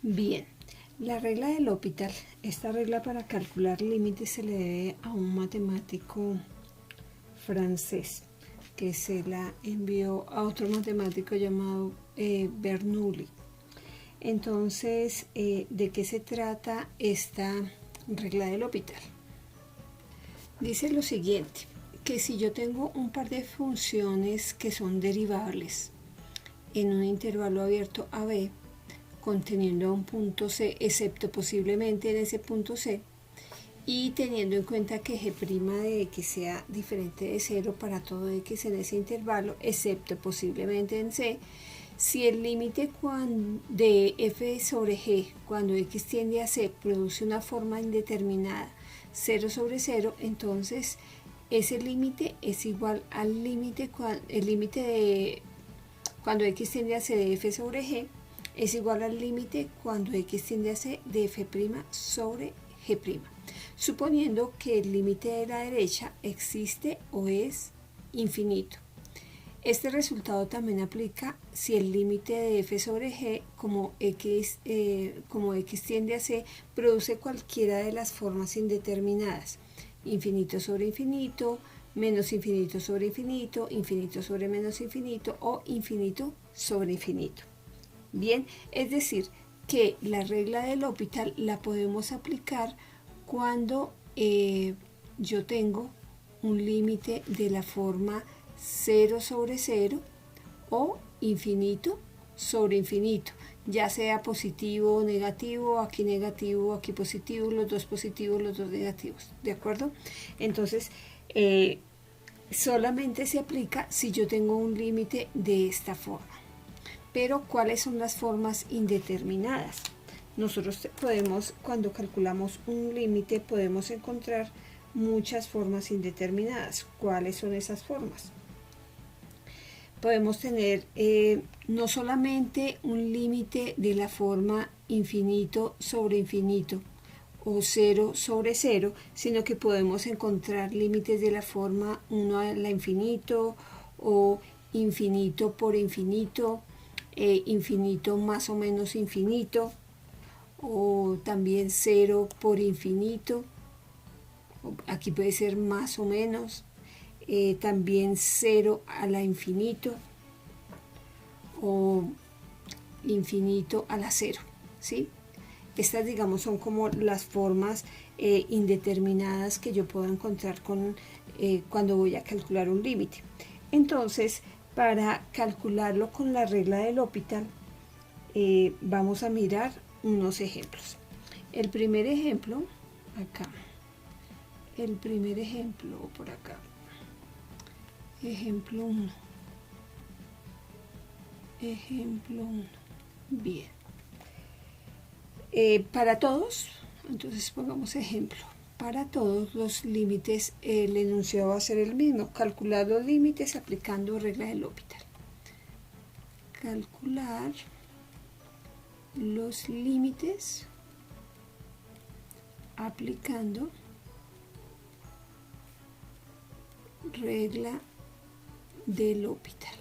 Bien, la regla de L'Hopital, esta regla para calcular límites se le debe a un matemático francés que se la envió a otro matemático llamado Bernoulli. Entonces, ¿de qué se trata esta regla de L'Hopital? Dice lo siguiente, que si yo tengo un par de funciones que son derivables en un intervalo abierto AB, conteniendo un punto C, excepto posiblemente en ese punto C, y teniendo en cuenta que g' de x sea diferente de 0 para todo x en ese intervalo, excepto posiblemente en C, si el límite de f sobre g cuando x tiende a C produce una forma indeterminada 0 sobre 0, entonces ese límite es igual al límite, el límite de cuando x tiende a C de f sobre g es igual al límite cuando x tiende a C de f' sobre g', suponiendo que el límite de la derecha existe o es infinito. Este resultado también aplica si el límite de f sobre g como x tiende a C produce cualquiera de las formas indeterminadas, infinito sobre infinito, menos infinito sobre infinito, infinito sobre menos infinito o infinito sobre infinito. Bien, es decir, que la regla de L'Hopital la podemos aplicar cuando yo tengo un límite de la forma 0 sobre 0 o infinito sobre infinito, ya sea positivo o negativo, aquí positivo, los dos positivos, los dos negativos, ¿de acuerdo? Entonces, solamente se aplica si yo tengo un límite de esta forma. Pero ¿cuáles son las formas indeterminadas? Nosotros podemos, cuando calculamos un límite, podemos encontrar muchas formas indeterminadas. ¿Cuáles son esas formas? Podemos tener no solamente un límite de la forma infinito sobre infinito o 0 sobre 0, sino que podemos encontrar límites de la forma 1 a la infinito o infinito por infinito, infinito más o menos infinito, o también 0 por infinito, aquí puede ser más o menos, también 0 a la infinito o infinito a la 0, ¿sí? Estas, digamos, son como las formas indeterminadas que yo puedo encontrar cuando voy a calcular un límite. Entonces, para calcularlo con la regla de L'Hopital, vamos a mirar unos ejemplos. El primer ejemplo, acá. El primer ejemplo, por acá. Ejemplo 1. Ejemplo 1. Bien. Para todos, entonces pongamos ejemplo. Para todos los límites, el enunciado va a ser el mismo. Calcular los límites aplicando regla de L'Hopital. Calcular los límites aplicando regla de L'Hopital.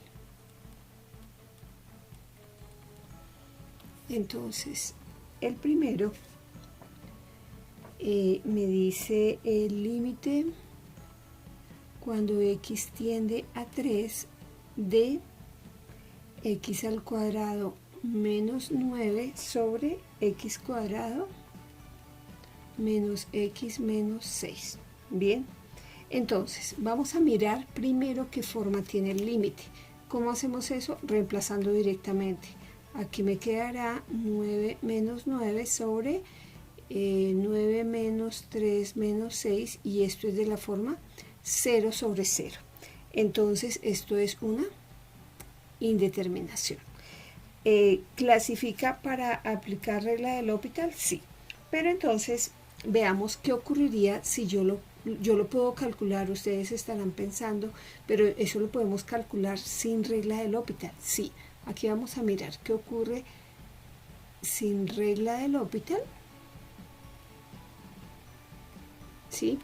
Entonces, el primero me dice el límite cuando x tiende a 3 de x al cuadrado menos 9 sobre x cuadrado menos x menos 6. Bien, entonces vamos a mirar primero qué forma tiene el límite. ¿Cómo hacemos eso? Reemplazando directamente. Aquí me quedará 9 menos 9 sobre 9 menos 3 menos 6, y esto es de la forma 0 sobre 0. Entonces esto es una indeterminación. ¿Clasifica para aplicar regla de L'Hopital? Sí. Pero entonces veamos qué ocurriría si yo lo puedo calcular. Ustedes estarán pensando, pero eso lo podemos calcular sin regla de L'Hopital. Sí. Aquí vamos a mirar qué ocurre sin regla de L'Hopital, ¿sí?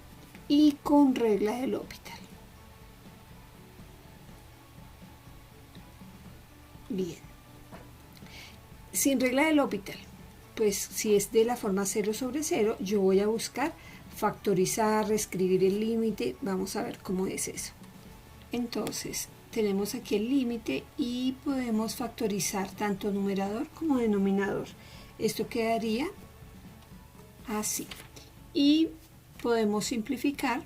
Y con regla de L'Hopital. Bien. Sin regla de L'Hopital, pues si es de la forma 0 sobre 0, yo voy a buscar factorizar, reescribir el límite. Vamos a ver cómo es eso. Entonces, tenemos aquí el límite y podemos factorizar tanto numerador como denominador. Esto quedaría así. Y podemos simplificar.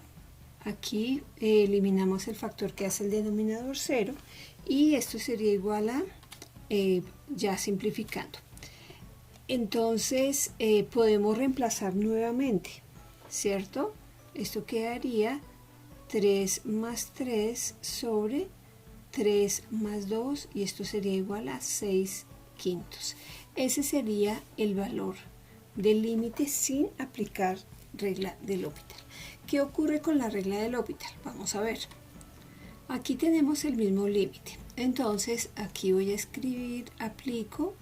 Aquí eliminamos el factor que hace el denominador 0 y esto sería igual a, ya simplificando. Entonces podemos reemplazar nuevamente, ¿cierto? Esto quedaría 3 más 3 sobre 3 más 2 y esto sería igual a 6 quintos. Ese sería el valor del límite sin aplicar regla de L'Hopital. ¿Qué ocurre con la regla de L'Hopital? Vamos a ver. Aquí tenemos el mismo límite. Entonces aquí voy a escribir aplico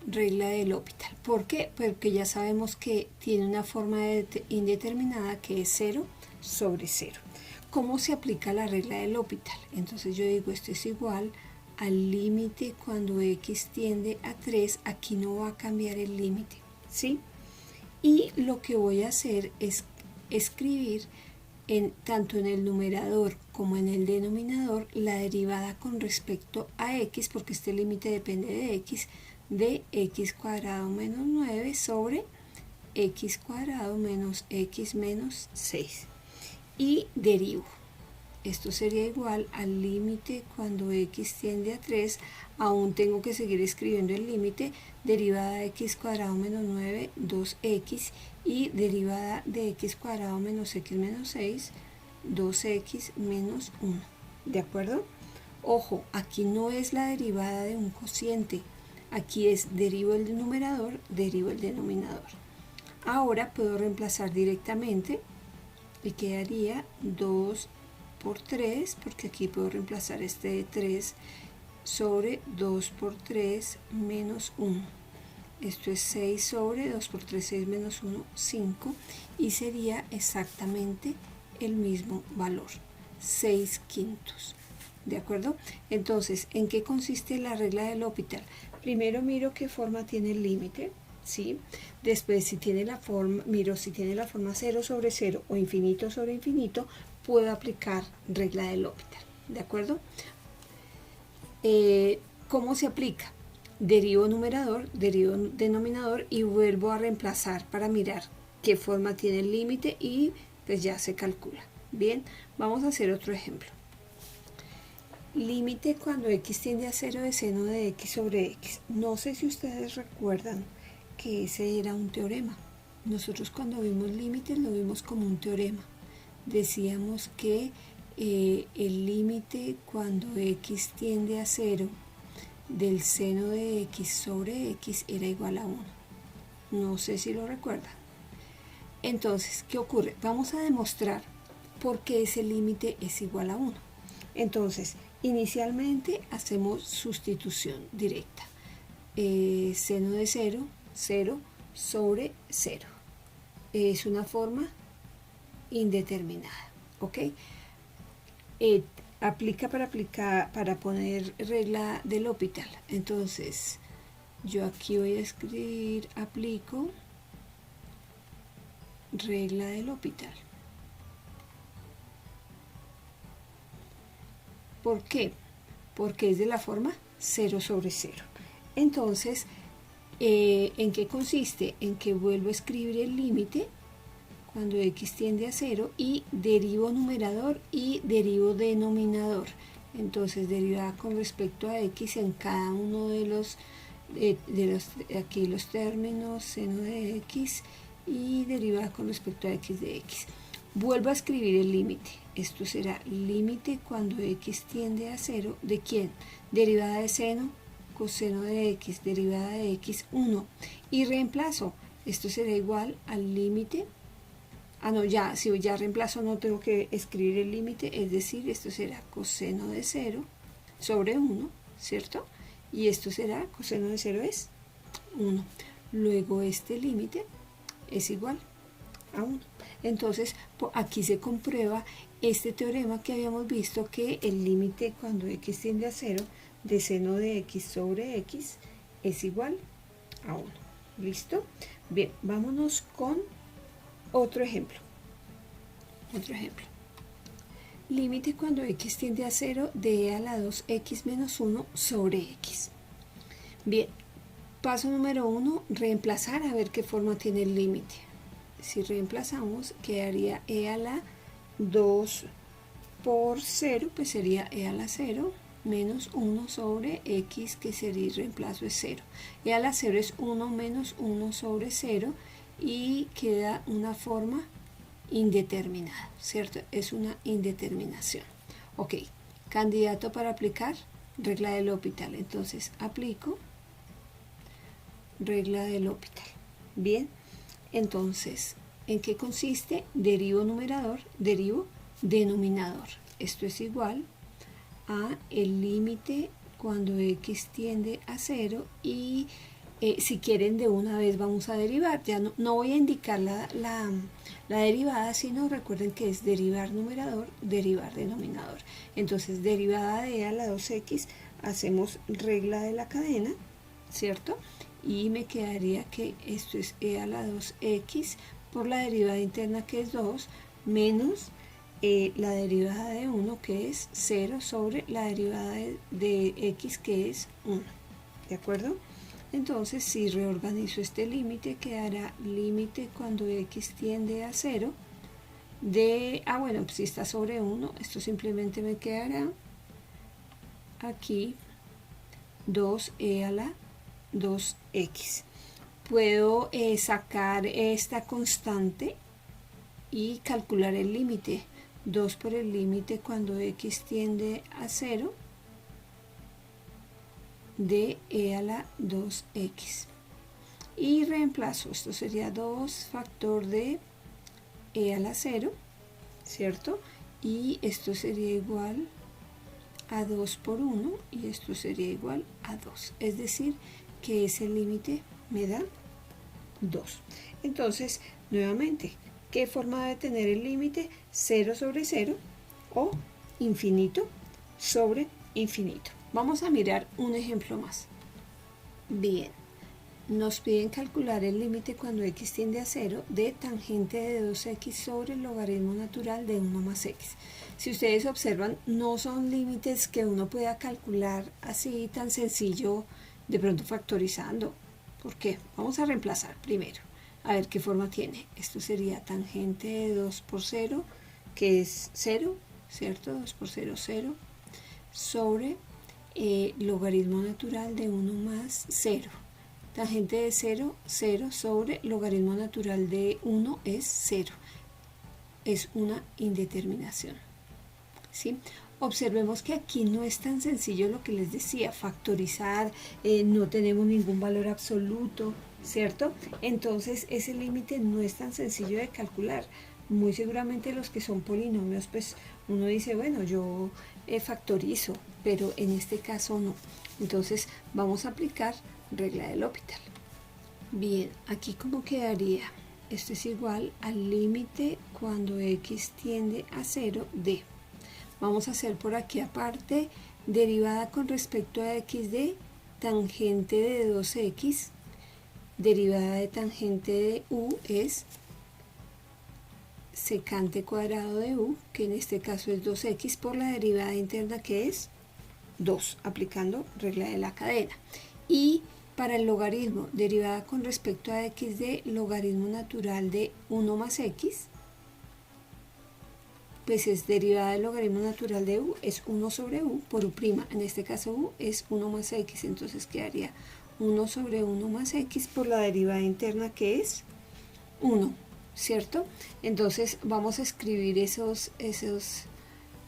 regla de L'Hopital. ¿Por qué? Porque ya sabemos que tiene una forma indeterminada que es 0 sobre 0. ¿Cómo se aplica la regla de L'Hopital? Entonces yo digo esto es igual al límite cuando x tiende a 3. Aquí no va a cambiar el límite, ¿sí? Y lo que voy a hacer es escribir tanto en el numerador como en el denominador la derivada con respecto a x, porque este límite depende de x cuadrado menos 9 sobre x cuadrado menos x menos 6. Y derivo. Esto sería igual al límite cuando x tiende a 3. Aún tengo que seguir escribiendo el límite. Derivada de x cuadrado menos 9, 2x. Y derivada de x cuadrado menos x menos 6, 2x menos 1. ¿De acuerdo? Ojo, aquí no es la derivada de un cociente. Aquí es derivo el numerador, derivo el denominador. Ahora puedo reemplazar directamente y quedaría 2 por 3, porque aquí puedo reemplazar este de 3 sobre 2 por 3 menos 1. Esto es 6 sobre 2 por 3, 6 menos 1, 5. Y sería exactamente el mismo valor, 6 quintos. ¿De acuerdo? Entonces, ¿en qué consiste la regla de L'Hopital? Primero miro qué forma tiene el límite, ¿sí? Después, si tiene la forma, miro si tiene la forma 0 sobre 0 o infinito sobre infinito, puedo aplicar regla de L'Hopital. ¿De acuerdo? ¿Cómo se aplica? Derivo numerador, derivo denominador y vuelvo a reemplazar para mirar qué forma tiene el límite y pues ya se calcula. Bien, vamos a hacer otro ejemplo. Límite cuando x tiende a 0 de seno de x sobre x. No sé si ustedes recuerdan que ese era un teorema. Nosotros cuando vimos límites lo vimos como un teorema. Decíamos que el límite cuando x tiende a 0 del seno de x sobre x era igual a 1. No sé si lo recuerdan. Entonces, ¿qué ocurre? Vamos a demostrar por qué ese límite es igual a 1. Entonces, inicialmente hacemos sustitución directa. Seno de 0, 0 sobre 0. Es una forma indeterminada, ¿ok? Aplica para poner regla de L'Hopital. Entonces, yo aquí voy a escribir aplico regla de L'Hopital. ¿Por qué? Porque es de la forma 0 sobre 0. Entonces, ¿en qué consiste? En que vuelvo a escribir el límite cuando x tiende a 0 y derivo numerador y derivo denominador. Entonces, derivada con respecto a x en cada uno de los aquí los términos, seno de x y derivada con respecto a x de x. Vuelvo a escribir el límite. Esto será límite cuando x tiende a 0. ¿De quién? Derivada de seno, coseno de x, derivada de x, 1. Y reemplazo. Esto será igual al límite. No, ya, si ya reemplazo no tengo que escribir el límite. Es decir, esto será coseno de 0 sobre 1, ¿cierto? Y esto será, coseno de 0 es 1. Luego este límite es igual a 1. Entonces, aquí se comprueba este teorema que habíamos visto, que el límite cuando x tiende a 0 de seno de x sobre x es igual a 1. ¿Listo? Bien, vámonos con otro ejemplo. Límite cuando x tiende a 0 de e a la 2x menos 1 sobre x. Bien, paso número 1, reemplazar a ver qué forma tiene el límite. Si reemplazamos, quedaría e a la 2 por 0, pues sería e a la 0 menos 1 sobre x, que sería el reemplazo es 0. E a la 0 es 1 menos 1 sobre 0 y queda una forma indeterminada, ¿cierto? Es una indeterminación. Ok, candidato para aplicar, regla de L'Hopital. Entonces aplico regla de L'Hopital. Bien, entonces, ¿en qué consiste? Derivo numerador, derivo denominador. Esto es igual a el límite cuando x tiende a 0 y si quieren de una vez vamos a derivar. Ya no voy a indicar la derivada, sino recuerden que es derivar numerador, derivar denominador. Entonces, derivada de e a la 2x, hacemos regla de la cadena, ¿cierto? Y me quedaría que esto es e a la 2x por la derivada interna, que es 2, menos la derivada de 1, que es 0, sobre la derivada de x, que es 1. ¿De acuerdo? Entonces, si reorganizo este límite, quedará límite cuando x tiende a 0 de, bueno, pues si está sobre 1, esto simplemente me quedará aquí 2e a la 2x. Puedo sacar esta constante y calcular el límite. 2 por el límite cuando x tiende a 0 de e a la 2x. Y reemplazo, esto sería 2 factor de e a la 0, ¿cierto? Y esto sería igual a 2 por 1 y esto sería igual a 2. Es decir, que ese límite me da 2. Entonces, nuevamente, ¿qué forma debe tener el límite? 0 sobre 0 o infinito sobre infinito. Vamos a mirar un ejemplo más. Bien, nos piden calcular el límite cuando x tiende a 0 de tangente de 2x sobre el logaritmo natural de 1 más x. Si ustedes observan, no son límites que uno pueda calcular así tan sencillo, de pronto factorizando. ¿Por qué? Vamos a reemplazar primero. A ver qué forma tiene. Esto sería tangente de 2 por 0, que es 0, ¿cierto? 2 por 0, 0, sobre logaritmo natural de 1 más 0. Tangente de 0, 0 sobre logaritmo natural de 1 es 0. Es una indeterminación, ¿sí? Observemos que aquí no es tan sencillo lo que les decía, factorizar, no tenemos ningún valor absoluto, ¿cierto? Entonces ese límite no es tan sencillo de calcular. Muy seguramente los que son polinomios, pues uno dice, bueno, yo factorizo, pero en este caso no. Entonces vamos a aplicar regla de L'Hopital. Bien, aquí como quedaría, esto es igual al límite cuando x tiende a 0 de, vamos a hacer por aquí aparte, derivada con respecto a x de tangente de 2x, derivada de tangente de u es secante cuadrado de u, que en este caso es 2x, por la derivada interna, que es 2, aplicando regla de la cadena. Y para el logaritmo, derivada con respecto a x de logaritmo natural de 1 más x, pues es derivada del logaritmo natural de u, es 1 sobre u por u', en este caso u es 1 más x, entonces quedaría 1 sobre 1 más x por la derivada interna, que es 1, ¿cierto? Entonces vamos a escribir esas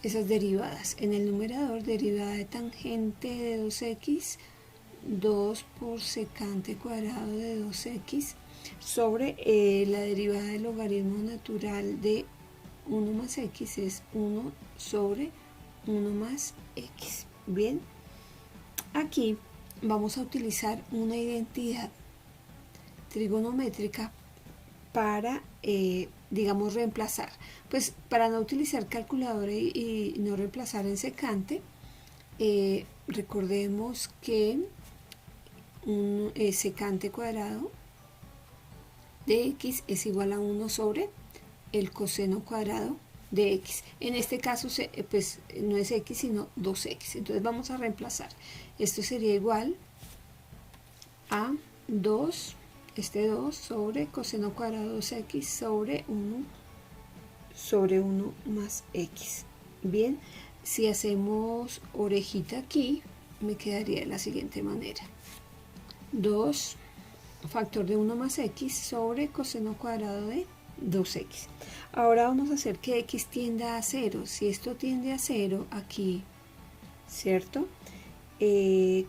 derivadas. En el numerador, derivada de tangente de 2x, 2 por secante cuadrado de 2x, sobre la derivada del logaritmo natural de 1 más x es 1 sobre 1 más x. Bien, aquí vamos a utilizar una identidad trigonométrica para, digamos, reemplazar. Pues para no utilizar calculadora y no reemplazar en secante, recordemos que un secante cuadrado de x es igual a 1 sobre el coseno cuadrado de x. En este caso pues no es x sino 2x. Entonces vamos a reemplazar. Esto sería igual a 2, este 2 sobre coseno cuadrado 2x sobre 1 más x. Bien, si hacemos orejita aquí, me quedaría de la siguiente manera. 2 factor de 1 más x sobre coseno cuadrado de 2x. Ahora vamos a hacer que x tienda a 0. Si esto tiende a 0 aquí, ¿cierto?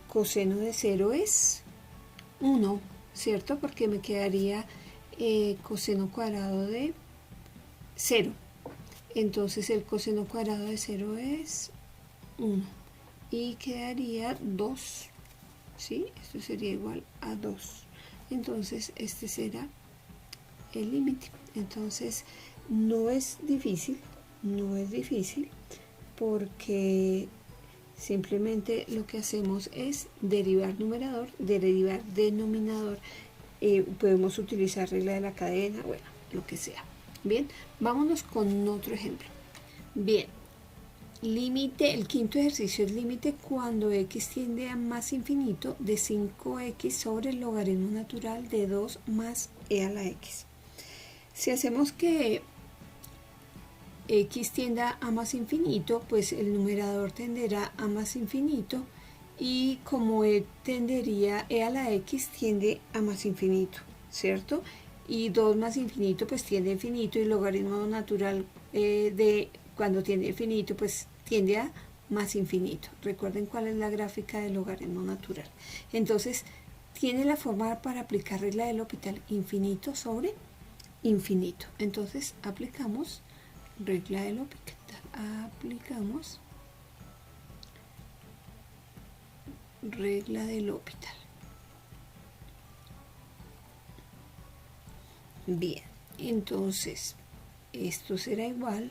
Coseno de 0 es 1, ¿cierto? Porque me quedaría coseno cuadrado de 0. Entonces el coseno cuadrado de 0 es 1. Y quedaría 2. ¿Sí? Esto sería igual a 2. Entonces este será el límite. Entonces no es difícil porque simplemente lo que hacemos es derivar numerador, derivar denominador. Podemos utilizar regla de la cadena, bueno, lo que sea. Bien, vámonos con otro ejemplo. Bien, límite, el quinto ejercicio es límite cuando x tiende a más infinito de 5x sobre el logaritmo natural de 2 más e a la x. Si hacemos que x tienda a más infinito, pues el numerador tenderá a más infinito y como tendería e a la x tiende a más infinito, ¿cierto? Y 2 más infinito pues tiende a infinito y el logaritmo natural de cuando tiende a infinito pues tiende a más infinito. Recuerden cuál es la gráfica del logaritmo natural. Entonces tiene la forma para aplicar regla de L'Hopital, infinito sobre infinito. Entonces aplicamos regla de L'Hopital. Aplicamos regla de L'Hopital. Bien, entonces esto será igual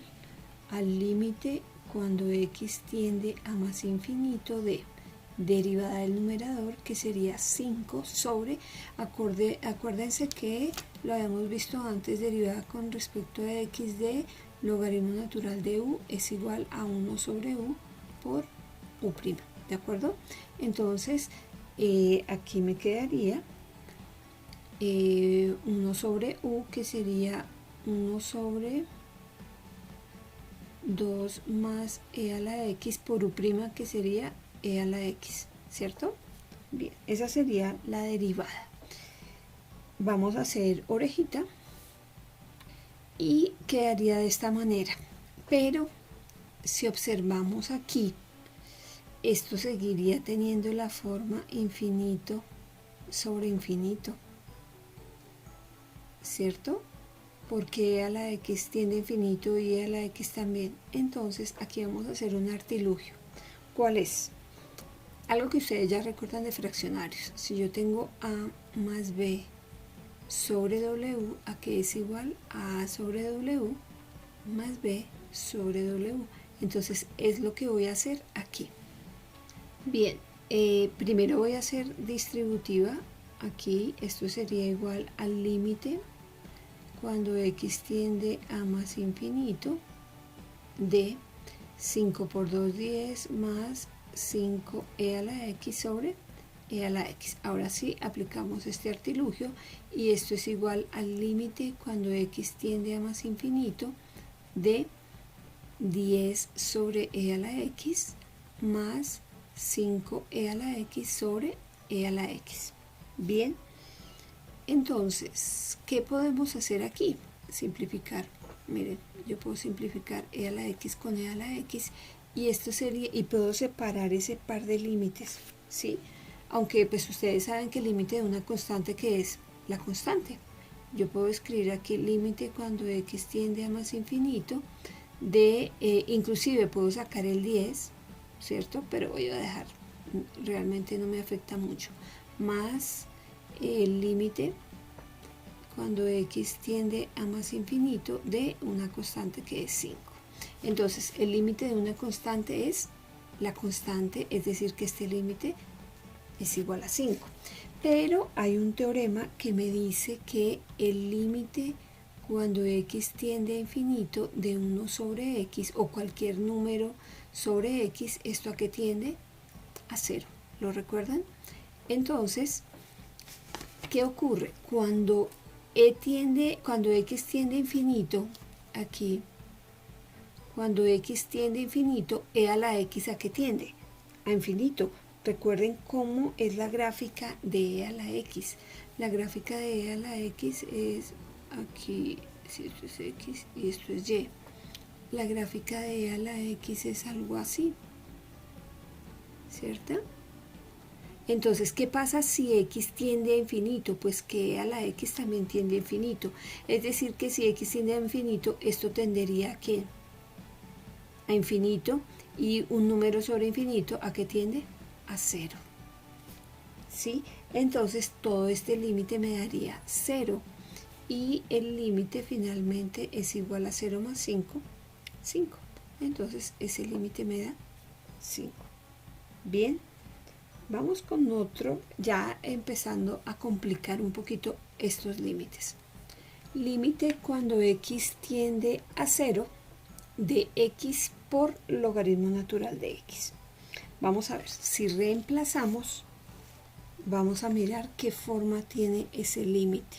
al límite cuando x tiende a más infinito de derivada del numerador, que sería 5 sobre, acuérdense que lo habíamos visto antes, derivada con respecto a x de logaritmo natural de u es igual a 1 sobre u por u', ¿de acuerdo? Entonces aquí me quedaría 1 sobre u, que sería 1 sobre 2 más e a la x por u', que sería e a la x, ¿cierto? Bien, esa sería la derivada. Vamos a hacer orejita y quedaría de esta manera. Pero si observamos aquí, esto seguiría teniendo la forma infinito sobre infinito, ¿cierto? Porque e a la x tiende a infinito y e a la x también. Entonces aquí vamos a hacer un artilugio. ¿Cuál es? Algo que ustedes ya recuerdan de fraccionarios. Si yo tengo a más b sobre w, a que es igual a a sobre w más b sobre w. Entonces es lo que voy a hacer aquí. Bien, primero voy a hacer distributiva. Aquí esto sería igual al límite cuando x tiende a más infinito de 5 por 2, 10 más 5 e a la x sobre e a la x. Ahora sí aplicamos este artilugio y esto es igual al límite cuando x tiende a más infinito de 10 sobre e a la x más 5 e a la x sobre e a la x. Bien, entonces, ¿qué podemos hacer aquí? Simplificar. Miren, yo puedo simplificar e a la x con e a la x y esto sería, y puedo separar ese par de límites, ¿sí? Aunque pues ustedes saben que el límite de una constante, que es la constante. Yo puedo escribir aquí límite cuando x tiende a más infinito de, inclusive puedo sacar el 10, ¿cierto? Pero voy a dejar, realmente no me afecta mucho, más el límite cuando x tiende a más infinito de una constante que es 5. Entonces el límite de una constante es la constante, es decir que este límite es igual a 5. Pero hay un teorema que me dice que el límite cuando x tiende a infinito de 1 sobre x o cualquier número sobre x, ¿esto a qué tiende? A 0. ¿Lo recuerdan? Entonces, ¿qué ocurre? Cuando x tiende a infinito, aquí, cuando x tiende a infinito, e a la x ¿a qué tiende? A infinito. Recuerden cómo es la gráfica de e a la x. La gráfica de e a la x es aquí, si esto es x y esto es y. La gráfica de e a la x es algo así, ¿cierto? Entonces, ¿qué pasa si x tiende a infinito? Pues que e a la x también tiende a infinito. Es decir, que si x tiende a infinito, esto tendería a ¿qué? A infinito. Y un número sobre infinito, ¿a qué tiende? A 0. ¿Sí? Entonces, todo este límite me daría 0. Y el límite finalmente es igual a 0 más 5, 5. Entonces, ese límite me da 5. Bien. Vamos con otro, ya empezando a complicar un poquito estos límites. Límite cuando x tiende a 0 de x por logaritmo natural de x. Vamos a ver, si reemplazamos, vamos a mirar qué forma tiene ese límite.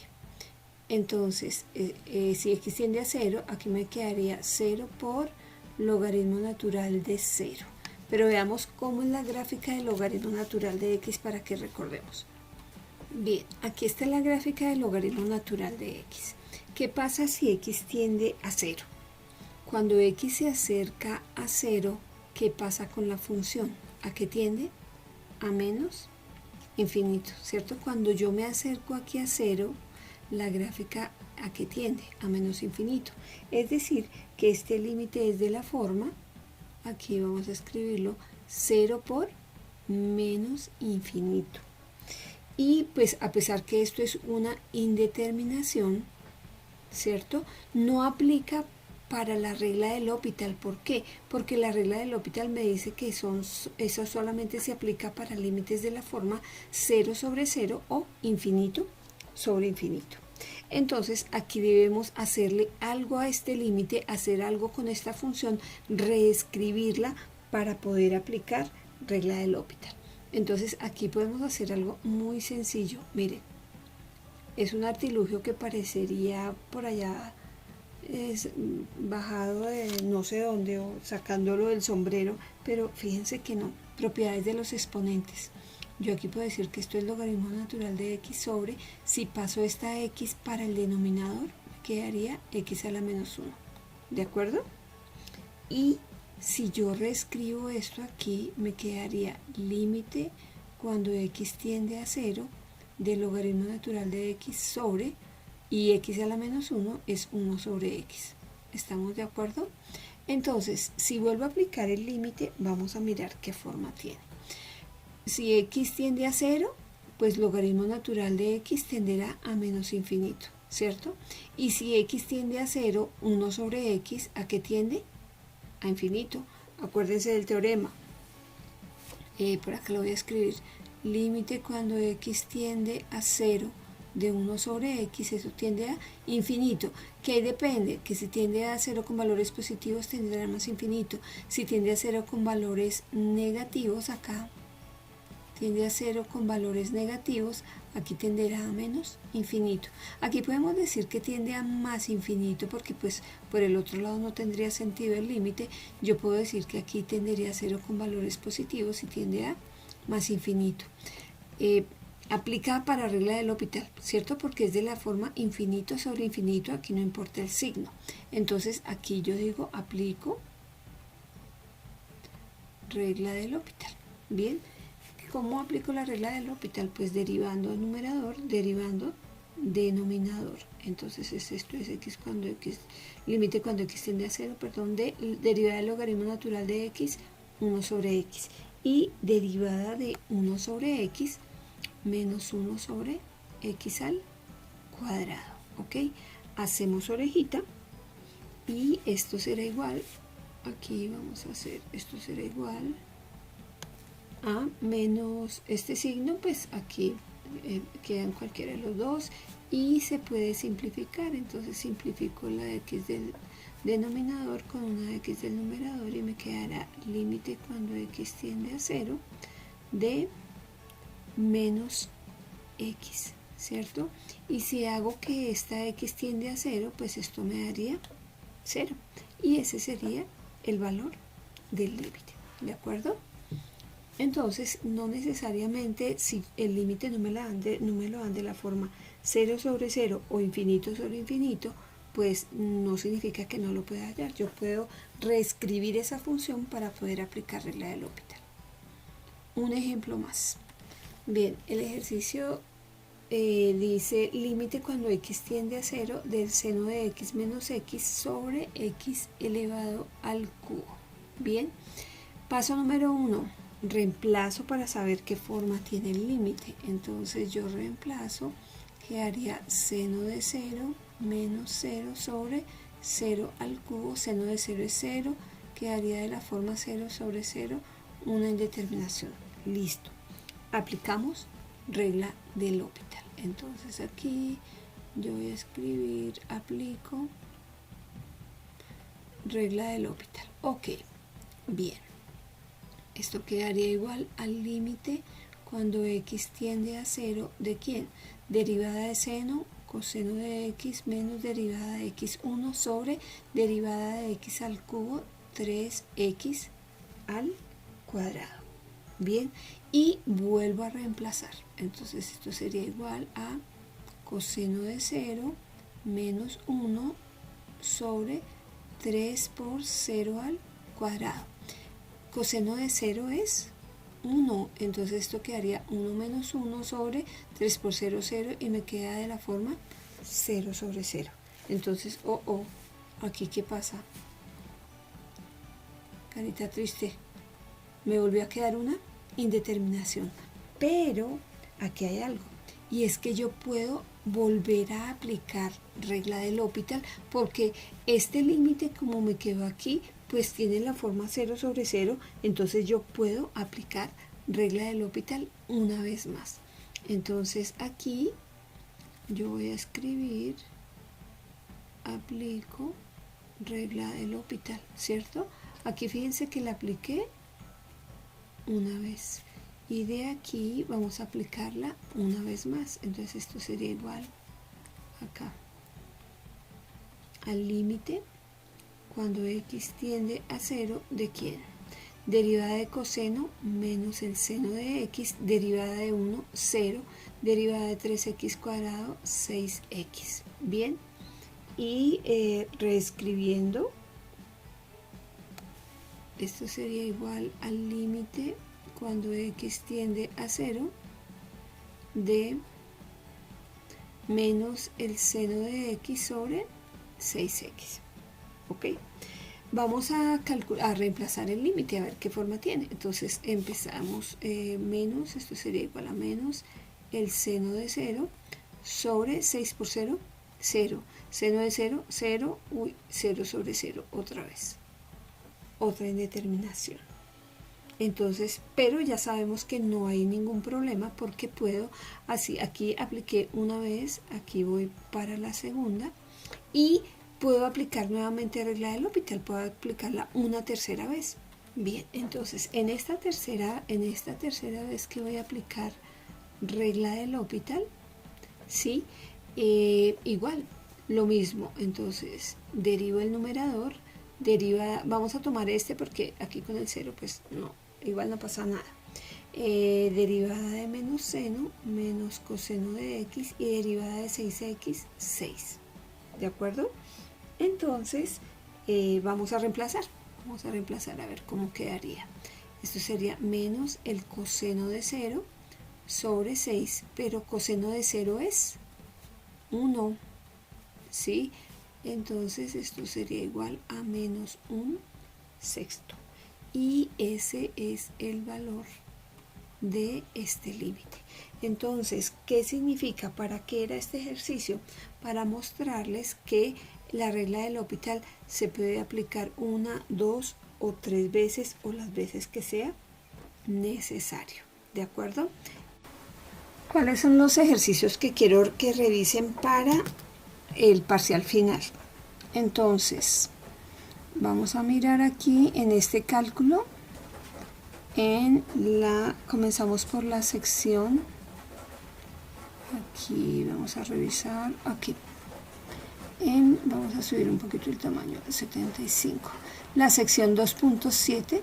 Entonces, si x tiende a 0, aquí me quedaría 0 por logaritmo natural de 0. Pero veamos cómo es la gráfica del logaritmo natural de x para que recordemos. Bien, aquí está la gráfica del logaritmo natural de x. ¿Qué pasa si x tiende a 0? Cuando x se acerca a 0, ¿qué pasa con la función? ¿A qué tiende? A menos infinito, ¿cierto? Cuando yo me acerco aquí a 0, la gráfica ¿a qué tiende? A menos infinito. Es decir, que este límite es de la forma, aquí vamos a escribirlo, 0 por menos infinito. Y pues a pesar que esto es una indeterminación, ¿cierto? No aplica para la regla de L'Hopital. ¿Por qué? Porque la regla de L'Hopital me dice que eso solamente se aplica para límites de la forma 0 sobre 0 o infinito sobre infinito. Entonces aquí debemos hacerle algo a este límite, hacer algo con esta función, reescribirla para poder aplicar regla de L'Hopital. Entonces aquí podemos hacer algo muy sencillo. Miren, es un artilugio que parecería por allá es bajado de no sé dónde o sacándolo del sombrero, pero fíjense que no. Propiedades de los exponentes. Yo aquí puedo decir que esto es logaritmo natural de x sobre, si paso esta x para el denominador, quedaría x a la menos 1. ¿De acuerdo? Y si yo reescribo esto aquí, me quedaría límite cuando x tiende a 0 del logaritmo natural de x sobre, y x a la menos 1 es 1 sobre x. ¿Estamos de acuerdo? Entonces, si vuelvo a aplicar el límite, vamos a mirar qué forma tiene. Si x tiende a 0, pues logaritmo natural de x tenderá a menos infinito, ¿cierto? Y si x tiende a 0, 1 sobre x, ¿a qué tiende? A infinito. Acuérdense del teorema. Por acá lo voy a escribir. Límite cuando x tiende a 0 de 1 sobre x, eso tiende a infinito. Que ahí depende, que si tiende a 0 con valores positivos tenderá a más infinito. Si tiende a 0 con valores negativos, acá tiende a 0 con valores negativos, aquí tenderá a menos infinito. Aquí podemos decir que tiende a más infinito porque pues por el otro lado no tendría sentido el límite. Yo puedo decir que aquí tendería a 0 con valores positivos y tiende a más infinito. Aplica para regla de L'Hopital, ¿cierto? Porque es de la forma infinito sobre infinito, aquí no importa el signo. Entonces aquí yo digo aplico regla de L'Hopital. Bien. ¿Cómo aplico la regla de L'Hopital? Pues derivando numerador, derivando denominador. Entonces esto es x cuando x, límite cuando x tiende a 0, perdón, de derivada del logaritmo natural de x, 1 sobre x. Y derivada de 1 sobre x menos 1 sobre x al cuadrado. ¿Ok? Hacemos orejita y esto será igual. Aquí vamos a hacer, esto será igual a menos este signo, pues aquí quedan cualquiera de los dos y se puede simplificar. Entonces simplifico la x del denominador con una x del numerador y me quedará límite cuando x tiende a 0 de menos x, ¿cierto? Y si hago que esta x tiende a 0, pues esto me daría 0 y ese sería el valor del límite, ¿de acuerdo? Entonces, no necesariamente si el límite no me lo dan de la forma 0 sobre 0 o infinito sobre infinito, pues no significa que no lo pueda hallar. Yo puedo reescribir esa función para poder aplicar regla de L'Hopital. Un ejemplo más. Bien, el ejercicio dice límite cuando x tiende a 0 del seno de x menos x sobre x elevado al cubo. Bien, paso número 1, reemplazo para saber qué forma tiene el límite. Entonces yo reemplazo, quedaría seno de 0 menos 0 sobre 0 al cubo. Seno de 0 es 0, quedaría de la forma 0 sobre 0, una indeterminación. Listo. Aplicamos regla de L'Hopital. Entonces aquí yo voy a escribir aplico regla de L'Hopital. Ok, bien. Esto quedaría igual al límite cuando x tiende a 0 de ¿quién? Derivada de seno, coseno de x menos derivada de x1 sobre derivada de x al cubo 3x al cuadrado. Bien, y vuelvo a reemplazar. Entonces esto sería igual a coseno de 0 menos 1 sobre 3 por 0 al cuadrado. Coseno de 0 es 1, entonces esto quedaría 1 menos 1 sobre 3 por 0, 0 y me queda de la forma 0 sobre 0. Entonces, aquí ¿qué pasa? Carita triste. Me volvió a quedar una indeterminación. Pero aquí hay algo, y es que yo puedo volver a aplicar regla de L'Hopital porque este límite, como me quedó aquí, pues tiene la forma 0 sobre 0, entonces yo puedo aplicar regla de L'Hopital una vez más. Entonces aquí yo voy a escribir aplico regla de L'Hopital, ¿cierto? Aquí fíjense que la apliqué una vez y de aquí vamos a aplicarla una vez más. Entonces esto sería igual acá al límite cuando x tiende a 0 de ¿quién? Derivada de coseno menos el seno de x, derivada de 1, 0, derivada de 3x cuadrado, 6x. Bien, y reescribiendo, esto sería igual al límite cuando x tiende a 0 de menos el seno de x sobre 6x. ¿Ok? Vamos a reemplazar el límite, a ver qué forma tiene. Entonces empezamos menos, esto sería igual a menos el seno de 0 sobre 6 por 0, 0. Seno de 0, 0, 0 sobre 0, otra vez. Otra indeterminación. Entonces, pero ya sabemos que no hay ningún problema porque puedo, así, aquí apliqué una vez, aquí voy para la segunda y puedo aplicar nuevamente regla de L'Hopital, puedo aplicarla una tercera vez. Bien, entonces en esta tercera vez que voy a aplicar regla de L'Hopital, ¿sí? Igual, lo mismo, entonces derivo el numerador, vamos a tomar este porque aquí con el 0 pues no, igual no pasa nada. Derivada de menos seno menos coseno de x y derivada de 6x, 6. ¿De acuerdo? Entonces vamos a reemplazar a ver cómo quedaría. Esto sería menos el coseno de 0 sobre 6, pero coseno de 0 es 1, ¿sí? Entonces esto sería igual a menos 1 sexto. Y ese es el valor de este límite. Entonces, ¿qué significa? ¿Para qué era este ejercicio? Para mostrarles que la regla de L'Hopital se puede aplicar una, dos o tres veces o las veces que sea necesario. ¿De acuerdo? ¿Cuáles son los ejercicios que quiero que revisen para el parcial final? Entonces, vamos a mirar aquí en este cálculo, comenzamos por la sección, aquí vamos a revisar, aquí, vamos a subir un poquito el tamaño, 75, la sección 2.7,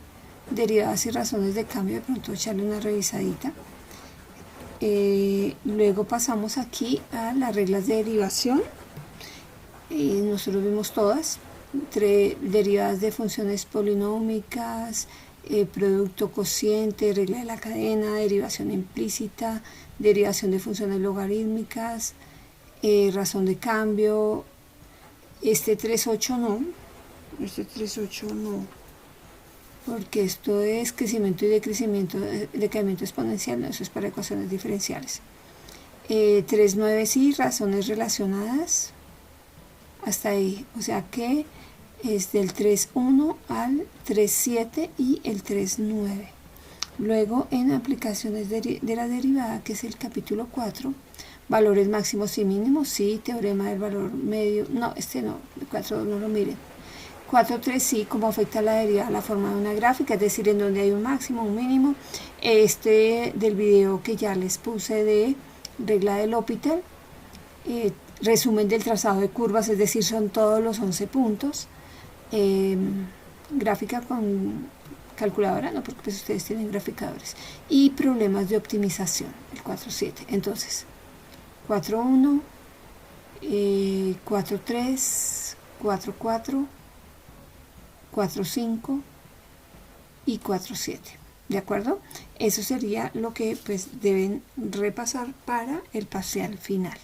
derivadas y razones de cambio, de pronto echarle una revisadita. Luego pasamos aquí a las reglas de derivación, nosotros vimos todas, derivadas de funciones polinómicas, producto cociente, regla de la cadena, derivación implícita, derivación de funciones logarítmicas, razón de cambio. Este 3.8 no, porque esto es crecimiento y decaimiento exponencial, no, eso es para ecuaciones diferenciales. 3.9 sí, razones relacionadas, hasta ahí, o sea que es del 3.1 al 3.7 y el 3.9. Luego en aplicaciones de la derivada, que es el capítulo 4, valores máximos y mínimos, sí, teorema del valor medio, no, este no, el 4 no lo miren. 4.3 sí, cómo afecta la derivada a la forma de una gráfica, es decir, en donde hay un máximo, un mínimo. Del video que ya les puse de regla de L'Hopital, resumen del trazado de curvas, es decir, son todos los 11 puntos. Gráfica con calculadora, no, porque pues ustedes tienen graficadores. Y problemas de optimización, el 4.7. Entonces, 4.1, 4.3, 4.4, 4.5 y 4.7. ¿De acuerdo? Eso sería lo que pues deben repasar para el parcial final.